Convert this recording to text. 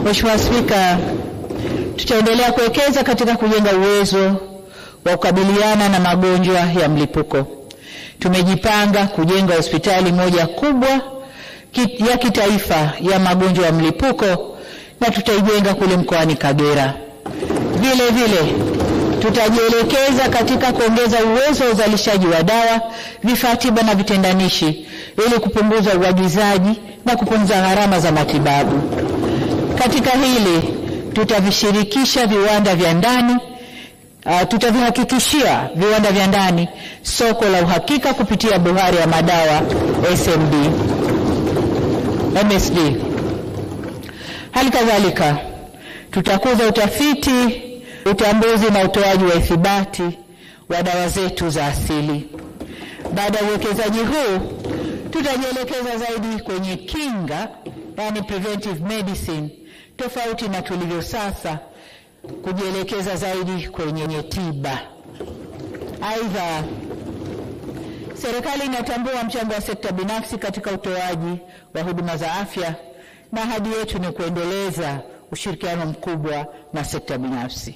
Mheshimiwa Spika, tutaendelea kuwekeza katika kujenga uwezo wa kukabiliana na magonjwa ya mlipuko. Tumejipanga kujenga hospitali moja kubwa ya kitaifa ya magonjwa ya mlipuko na tutaijenga kule mkoani Kagera. Vile vile tutajielekeza katika kuongeza uwezo wa uzalishaji wa dawa, vifaa tiba na vitendanishi ili kupunguza uagizaji na kupunguza gharama za matibabu. Katika hili tutavishirikisha viwanda vya ndani, tutavihakikishia viwanda vya ndani soko la uhakika kupitia bohari ya madawa MSD. Hali kadhalika tutakuza utafiti, utambuzi na utoaji wa ithibati wa dawa zetu za asili. Baada ya uwekezaji huu tutajielekeza zaidi kwenye kinga, yani preventive medicine, tofauti na tulivyo sasa kujielekeza zaidi kwenye tiba. Aidha, serikali inatambua mchango wa sekta binafsi katika utoaji wa huduma za afya na ahadi yetu ni kuendeleza ushirikiano mkubwa na sekta binafsi.